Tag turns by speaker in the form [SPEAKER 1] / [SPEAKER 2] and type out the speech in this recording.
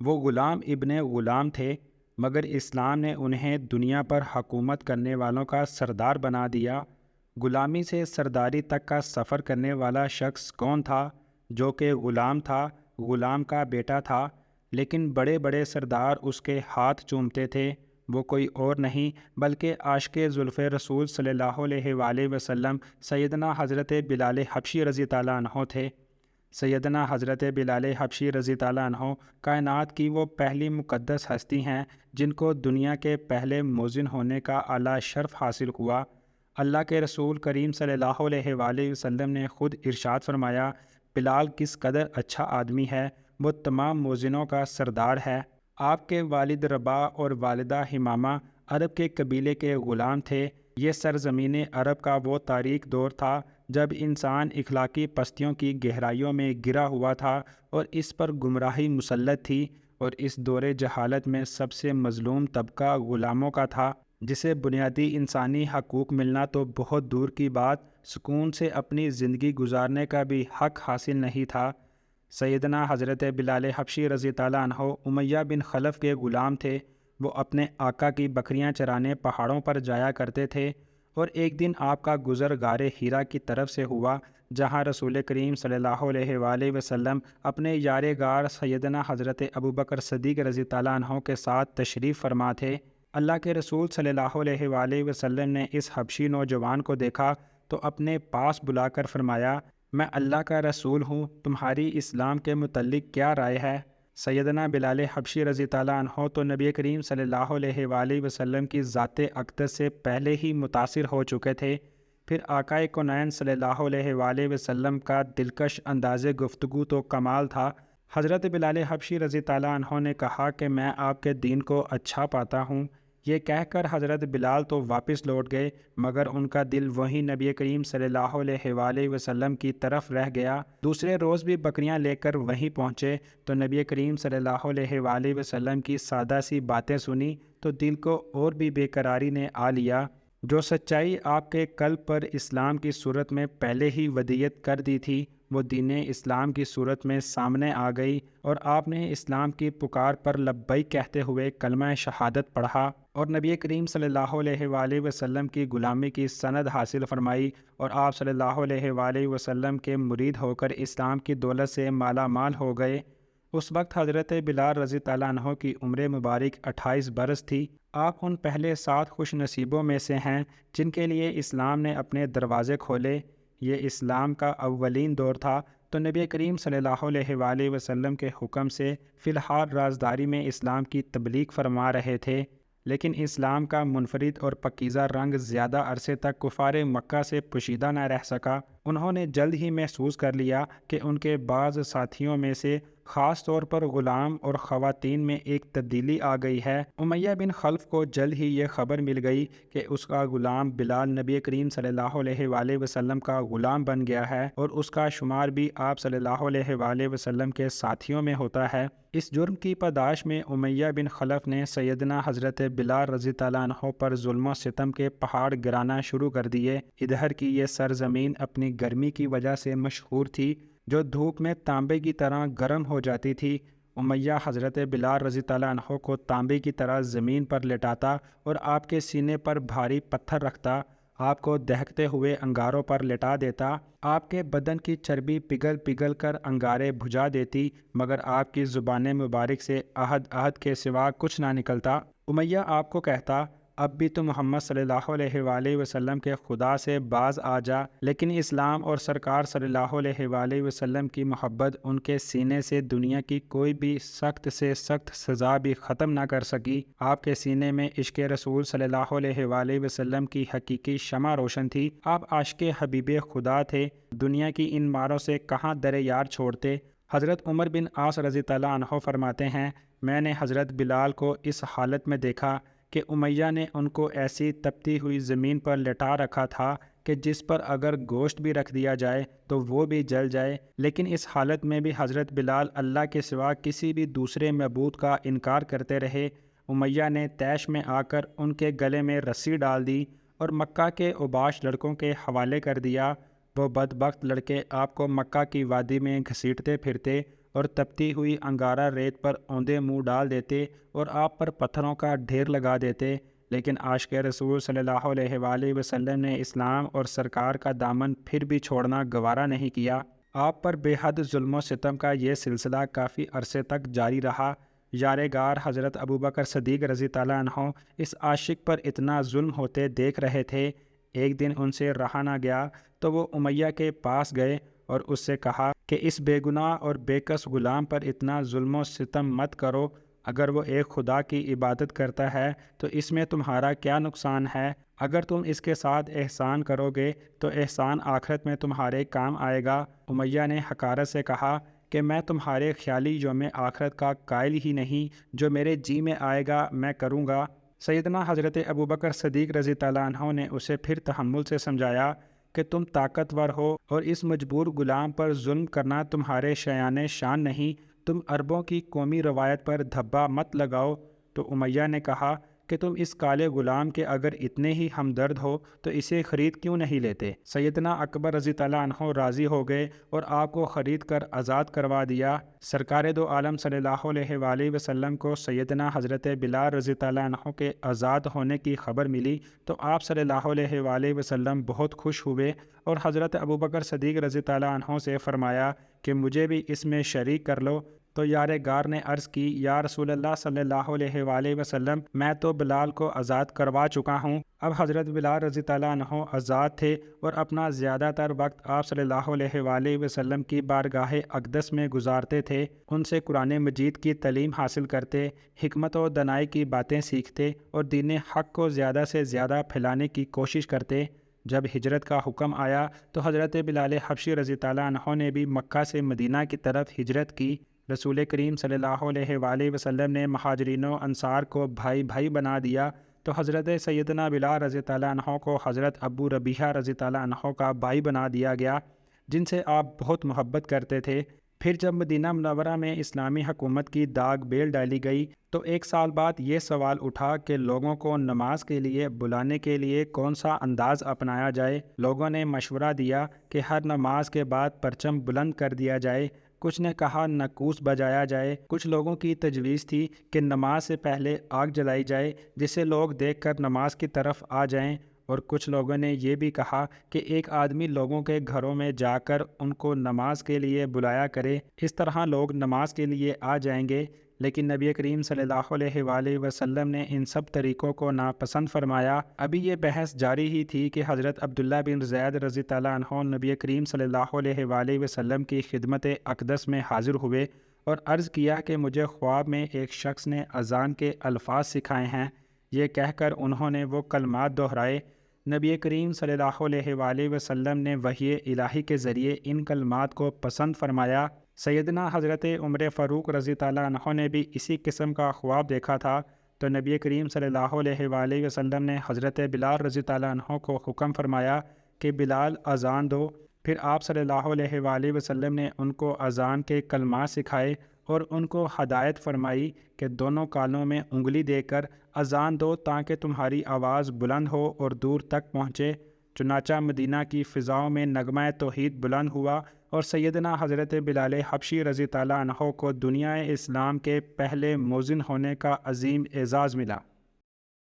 [SPEAKER 1] وہ غلام ابن غلام تھے، مگر اسلام نے انہیں دنیا پر حکومت کرنے والوں کا سردار بنا دیا۔ غلامی سے سرداری تک کا سفر کرنے والا شخص کون تھا؟ جو کہ غلام تھا، غلام کا بیٹا تھا، لیکن بڑے بڑے سردار اس کے ہاتھ چومتے تھے۔ وہ کوئی اور نہیں بلکہ عاشق زلف رسول صلی اللہ علیہ وآلہ وسلم سیدنا حضرت بلال حبشی رضی تعالیٰ عنہ تھے۔ سیدنا حضرت بلال حبشی رضی تعالیٰ عنہ کائنات کی وہ پہلی مقدس ہستی ہیں جن کو دنیا کے پہلے مؤذن ہونے کا اعلیٰ شرف حاصل ہوا۔ اللہ کے رسول کریم صلی اللہ علیہ وآلہ وسلم نے خود ارشاد فرمایا، بلال کس قدر اچھا آدمی ہے، وہ تمام مؤذنوں کا سردار ہے۔ آپ کے والد ربا اور والدہ حمامہ عرب کے قبیلے کے غلام تھے۔ یہ سرزمین عرب کا وہ تاریک دور تھا جب انسان اخلاقی پستیوں کی گہرائیوں میں گرا ہوا تھا اور اس پر گمراہی مسلط تھی، اور اس دور جہالت میں سب سے مظلوم طبقہ غلاموں کا تھا، جسے بنیادی انسانی حقوق ملنا تو بہت دور کی بات، سکون سے اپنی زندگی گزارنے کا بھی حق حاصل نہیں تھا۔ سیدنا حضرت بلال حبشی رضی تعالیٰ عنہ امیہ بن خلف کے غلام تھے۔ وہ اپنے آقا کی بکریاں چرانے پہاڑوں پر جایا کرتے تھے، اور ایک دن آپ کا گزر غار حرا کی طرف سے ہوا، جہاں رسول کریم صلی اللہ علیہ وآلہ وسلم اپنے یار غار سیدنا حضرت ابوبکر صدیق رضی تعالیٰ عنہ کے ساتھ تشریف فرما تھے۔ اللہ کے رسول صلی اللہ علیہ وآلہ وسلم نے اس حبشی نوجوان کو دیکھا تو اپنے پاس بلا کر فرمایا، میں اللہ کا رسول ہوں، تمہاری اسلام کے متعلق کیا رائے ہے؟ سیدنا بلال حبشی رضی تعالیٰ عنہ تو نبی کریم صلی اللہ علیہ وآلہ وسلم کی ذات اقدس سے پہلے ہی متاثر ہو چکے تھے۔ پھر آقائے کونین صلی اللہ علیہ وآلہ وسلم کا دلکش انداز گفتگو تو کمال تھا۔ حضرت بلال حبشی رضی تعالیٰ عنہ نے کہا کہ میں آپ کے دین کو اچھا پاتا ہوں۔ یہ کہہ کر حضرت بلال تو واپس لوٹ گئے، مگر ان کا دل وہیں نبی کریم صلی اللہ علیہ وآلہ وسلم کی طرف رہ گیا۔ دوسرے روز بھی بکریاں لے کر وہیں پہنچے تو نبی کریم صلی اللہ علیہ وآلہ وسلم کی سادہ سی باتیں سنی تو دل کو اور بھی بے قراری نے آ لیا۔ جو سچائی آپ کے قلب پر اسلام کی صورت میں پہلے ہی ودیت کر دی تھی، وہ دین اسلام کی صورت میں سامنے آ گئی، اور آپ نے اسلام کی پکار پر لبیک کہتے ہوئے کلمہ شہادت پڑھا اور نبی کریم صلی اللہ علیہ وآلہ وسلم کی غلامی کی سند حاصل فرمائی، اور آپ صلی اللہ علیہ وآلہ وسلم کے مرید ہو کر اسلام کی دولت سے مالا مال ہو گئے۔ اس وقت حضرت بلال رضی تعالیٰ عنہ کی عمر مبارک 28 برس تھی۔ آپ ان پہلے 7 خوش نصیبوں میں سے ہیں جن کے لیے اسلام نے اپنے دروازے کھولے۔ یہ اسلام کا اولین دور تھا تو نبی کریم صلی اللہ علیہ وآلہ وسلم کے حکم سے فی الحال رازداری میں اسلام کی تبلیغ فرما رہے تھے، لیکن اسلام کا منفرد اور پاکیزہ رنگ زیادہ عرصے تک کفار مکہ سے پوشیدہ نہ رہ سکا۔ انہوں نے جلد ہی محسوس کر لیا کہ ان کے بعض ساتھیوں میں سے خاص طور پر غلام اور خواتین میں ایک تبدیلی آ گئی ہے۔ امیہ بن خلف کو جلد ہی یہ خبر مل گئی کہ اس کا غلام بلال نبی کریم صلی اللہ علیہ وآلہ وسلم کا غلام بن گیا ہے، اور اس کا شمار بھی آپ صلی اللہ علیہ وآلہ وسلم کے ساتھیوں میں ہوتا ہے۔ اس جرم کی پاداش میں امیہ بن خلف نے سیدنا حضرت بلال رضی تعالیٰ عنہ پر ظلم و ستم کے پہاڑ گرانا شروع کر دیے۔ ادھر کی یہ سرزمین اپنی گرمی کی وجہ سے مشہور تھی، جو دھوپ میں تانبے کی طرح گرم ہو جاتی تھی۔ امیہ حضرت بلال رضی تعالیٰ عنہ کو تانبے کی طرح زمین پر لٹاتا اور آپ کے سینے پر بھاری پتھر رکھتا، آپ کو دہکتے ہوئے انگاروں پر لٹا دیتا۔ آپ کے بدن کی چربی پگھل پگھل کر انگارے بجھا دیتی، مگر آپ کی زبان مبارک سے عہد عہد کے سوا کچھ نہ نکلتا۔ امیہ آپ کو کہتا، اب بھی تو محمد صلی اللہ علیہ وآلہ وسلم کے خدا سے باز آ جا، لیکن اسلام اور سرکار صلی اللہ علیہ وآلہ وسلم کی محبت ان کے سینے سے دنیا کی کوئی بھی سخت سے سخت سزا بھی ختم نہ کر سکی۔ آپ کے سینے میں عشق رسول صلی اللہ علیہ وآلہ وسلم کی حقیقی شمع روشن تھی۔ آپ عاشق حبیب خدا تھے، دنیا کی ان ماروں سے کہاں در یار چھوڑتے۔ حضرت عمر بن عاص رضی تعالیٰ عنہ فرماتے ہیں، میں نے حضرت بلال کو اس حالت میں دیکھا کہ امیہ نے ان کو ایسی تپتی ہوئی زمین پر لٹا رکھا تھا کہ جس پر اگر گوشت بھی رکھ دیا جائے تو وہ بھی جل جائے، لیکن اس حالت میں بھی حضرت بلال اللہ کے سوا کسی بھی دوسرے معبود کا انکار کرتے رہے۔ امیہ نے طیش میں آ کر ان کے گلے میں رسی ڈال دی اور مکہ کے اوباش لڑکوں کے حوالے کر دیا۔ وہ بدبخت لڑکے آپ کو مکہ کی وادی میں گھسیٹتے پھرتے اور تپتی ہوئی انگارہ ریت پر اوندے منہ ڈال دیتے اور آپ پر پتھروں کا ڈھیر لگا دیتے، لیکن عاشق رسول صلی اللہ علیہ وآلہ وسلم نے اسلام اور سرکار کا دامن پھر بھی چھوڑنا گوارا نہیں کیا۔ آپ پر بے حد ظلم و ستم کا یہ سلسلہ کافی عرصے تک جاری رہا۔ یارگار حضرت ابوبکر صدیق رضی اللہ عنہ اس عاشق پر اتنا ظلم ہوتے دیکھ رہے تھے۔ ایک دن ان سے رہا نہ گیا تو وہ امیہ کے پاس گئے اور اس سے کہا کہ اس بے گناہ اور بے کس غلام پر اتنا ظلم و ستم مت کرو۔ اگر وہ ایک خدا کی عبادت کرتا ہے تو اس میں تمہارا کیا نقصان ہے؟ اگر تم اس کے ساتھ احسان کرو گے تو احسان آخرت میں تمہارے کام آئے گا۔ امیہ نے حقارت سے کہا کہ میں تمہارے خیالی یوم آخرت کا قائل ہی نہیں، جو میرے جی میں آئے گا میں کروں گا۔ سیدنا حضرت ابوبکر صدیق رضی اللہ عنہ نے اسے پھر تحمل سے سمجھایا کہ تم طاقتور ہو اور اس مجبور غلام پر ظلم کرنا تمہارے شایان شان نہیں، تم عربوں کی قومی روایت پر دھبا مت لگاؤ۔ تو امیہ نے کہا کہ تم اس کالے غلام کے اگر اتنے ہی ہمدرد ہو تو اسے خرید کیوں نہیں لیتے؟ سیدنا اکبر رضی اللہ عنہ راضی ہو گئے اور آپ کو خرید کر آزاد کروا دیا۔ سرکار دو عالم صلی اللہ علیہ وآلہ وسلم کو سیدنا حضرت بلال رضی اللہ عنہ کے آزاد ہونے کی خبر ملی تو آپ صلی اللہ علیہ وآلہ وسلم بہت خوش ہوئے اور حضرت ابوبکر صدیق رضی اللہ عنہ سے فرمایا کہ مجھے بھی اس میں شریک کر لو۔ تو یارگار نے عرض کی، یا رسول اللہ صلی اللہ علیہ وآلہ وسلم، میں تو بلال کو آزاد کروا چکا ہوں۔ اب حضرت بلال رضی اللہ عنہ آزاد تھے اور اپنا زیادہ تر وقت آپ صلی اللہ علیہ وآلہ وسلم کی بارگاہ اقدس میں گزارتے تھے، ان سے قرآن مجید کی تعلیم حاصل کرتے، حکمت و دانائی کی باتیں سیکھتے اور دین حق کو زیادہ سے زیادہ پھیلانے کی کوشش کرتے۔ جب ہجرت کا حکم آیا تو حضرت بلال حبشی رضی اللہ عنہ نے بھی مکہ سے مدینہ کی طرف ہجرت کی۔ رسول کریم صلی اللہ علیہ وآلہ وسلم نے مہاجرین و انصار کو بھائی بھائی بنا دیا تو حضرت سیدنا بلال رضی اللہ عنہ کو حضرت ابو ربیحہ رضی اللہ عنہ کا بھائی بنا دیا گیا، جن سے آپ بہت محبت کرتے تھے۔ پھر جب مدینہ منورہ میں اسلامی حکومت کی داغ بیل ڈالی گئی تو ایک سال بعد یہ سوال اٹھا کہ لوگوں کو نماز کے لیے بلانے کے لیے کون سا انداز اپنایا جائے۔ لوگوں نے مشورہ دیا کہ ہر نماز کے بعد پرچم بلند کر دیا جائے، کچھ نے کہا ناقوس بجایا جائے، کچھ لوگوں کی تجویز تھی کہ نماز سے پہلے آگ جلائی جائے جسے لوگ دیکھ کر نماز کی طرف آ جائیں، اور کچھ لوگوں نے یہ بھی کہا کہ ایک آدمی لوگوں کے گھروں میں جا کر ان کو نماز کے لیے بلایا کرے، اس طرح لوگ نماز کے لیے آ جائیں گے۔ لیکن نبی کریم صلی اللہ علیہ وآلہ وسلم نے ان سب طریقوں کو ناپسند فرمایا۔ ابھی یہ بحث جاری ہی تھی کہ حضرت عبداللہ بن زید رضی اللہ عنہ نبی کریم صلی اللہ علیہ وآلہ وسلم کی خدمت اقدس میں حاضر ہوئے اور عرض کیا کہ مجھے خواب میں ایک شخص نے اذان کے الفاظ سکھائے ہیں۔ یہ کہہ کر انہوں نے وہ کلمات دہرائے۔ نبی کریم صلی اللہ علیہ وآلہ وسلم نے وحی الہی کے ذریعے ان کلمات کو پسند فرمایا۔ سیدنا حضرت عمر فاروق رضی اللہ عنہ نے بھی اسی قسم کا خواب دیکھا تھا تو نبی کریم صلی اللہ علیہ وآلہ وسلم نے حضرت بلال رضی اللہ عنہ کو حکم فرمایا کہ بلال اذان دو۔ پھر آپ صلی اللہ علیہ وآلہ وسلم نے ان کو اذان کے کلمات سکھائے اور ان کو ہدایت فرمائی کہ دونوں کانوں میں انگلی دے کر اذان دو تاکہ تمہاری آواز بلند ہو اور دور تک پہنچے۔ چنانچہ مدینہ کی فضاؤں میں نغمہ توحید بلند ہوا اور سیدنا حضرت بلال حبشی رضی اللہ عنہ کو دنیا اسلام کے پہلے مؤذن ہونے کا عظیم اعزاز ملا۔